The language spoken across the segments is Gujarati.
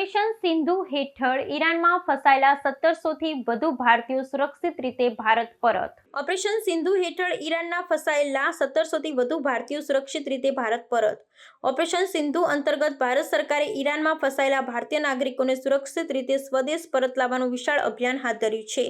ઓપરેશન સિંધુ હેઠળ ઈરાનમાં ફસાયેલા 1700થી વધુ ભારતીયો સુરક્ષિત રીતે ભારત પરત. ઓપરેશન સિંધુ હેઠળ ઈરાનના ફસાયેલા 1700થી વધુ ભારતીયો સુરક્ષિત રીતે ભારત પરત. ઓપરેશન સિંધુ અંતર્ગત ભારત સરકારે ઈરાનમાં ફસાયેલા ભારતીય નાગરિકોને સુરક્ષિત રીતે સ્વદેશ પરત લાવવાનું વિશાળ અભિયાન હાથ ધર્યું છે.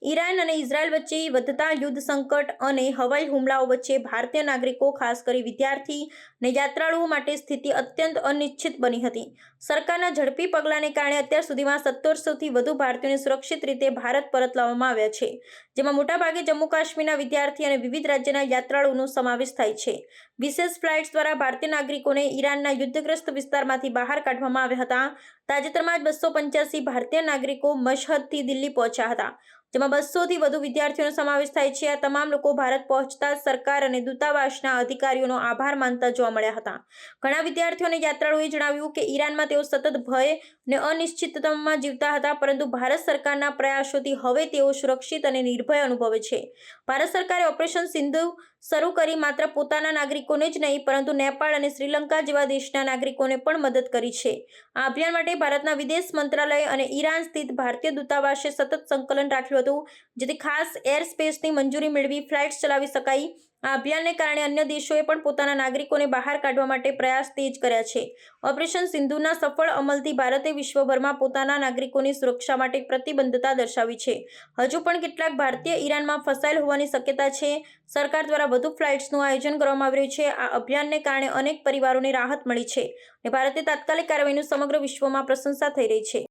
ઈરાન અને ઇઝરાયલ વચ્ચે વધતા યુદ્ધ સંકટ અને હવાઈ હુમલાઓ વચ્ચે ભારતીય નાગરિકો, ખાસ કરી વિદ્યાર્થી અને યાત્રાળુઓ માટે સ્થિતિ અત્યંત અનિશ્ચિત બની હતી. સરકારના ઝડપી પગલાંને કારણે અત્યાર સુધીમાં 1700થી વધુ ભારતીયોને સુરક્ષિત રીતે ભારત પરત લાવવામાં આવ્યા છે, જેમાં મોટાભાગે જમ્મુ કાશ્મીરના વિદ્યાર્થી અને વિવિધ રાજ્યના યાત્રાળુઓનો સમાવેશ થાય છે. વિશેષ ફ્લાઇટ્સ દ્વારા ભારતીય નાગરિકોને ઈરાનના યુદ્ધગ્રસ્ત વિસ્તારમાંથી બહાર કાઢવામાં આવ્યા હતા. તાજેતરમાં જ 285 ભારતીય નાગરિકો મશહદથી દિલ્હી પહોંચ્યા હતા, જેમાં 200થી વધુ વિદ્યાર્થીઓનો સમાવેશ થાય છે. આ તમામ લોકો ભારત પહોંચતા સરકાર અને દૂતાવાસના અધિકારીઓનો આભાર માનતા જોવા મળ્યા હતા. ઘણા વિદ્યાર્થીઓ અને યાત્રાળુઓએ જણાવ્યું કે ઈરાનમાં તેઓ સતત ભય અને અનિશ્ચિતતામાં જીવતા હતા, પરંતુ ભારત સરકારના પ્રયાસોથી હવે તેઓ સુરક્ષિત અને નિર્ભય અનુભવે છે. ભારત સરકારે ઓપરેશન સિંધુ શરૂ કરી માત્ર પોતાના નાગરિકોને જ નહીં, પરંતુ નેપાળ અને શ્રીલંકા જેવા દેશના નાગરિકોને પણ મદદ કરી છે. આ અભિયાન માટે ભારતના વિદેશ મંત્રાલય અને ઈરાન સ્થિત ભારતીય દૂતાવાસે સતત સંકલન રાખ્યું હતું, જેથી ખાસ એર સ્પેસની મંજૂરી મેળવી ફ્લાઇટ્સ ચલાવી શકાય. આ અભિયાનને કારણે અન્ય દેશોએ પણ પોતાના નાગરિકોને બહાર કાઢવા માટે પ્રયાસ તેજ કર્યા છે. ઓપરેશન સિંધુના સફળ અમલથી ભારતે વિશ્વભરમાં પોતાના નાગરિકોની સુરક્ષા માટે પ્રતિબદ્ધતા દર્શાવી છે. હજુ પણ કેટલાક ભારતીય ઈરાનમાં ફસાયેલ હોવાની શક્યતા છે. સરકાર દ્વારા વધુ ફ્લાઇટ્સનું આયોજન કરવામાં આવી રહ્યું છે. આ અભિયાનને કારણે અનેક પરિવારોને રાહત મળી છે અને ભારતીય તાત્કાલિક કાર્યવાહીની સમગ્ર વિશ્વમાં પ્રશંસા થઈ રહી છે.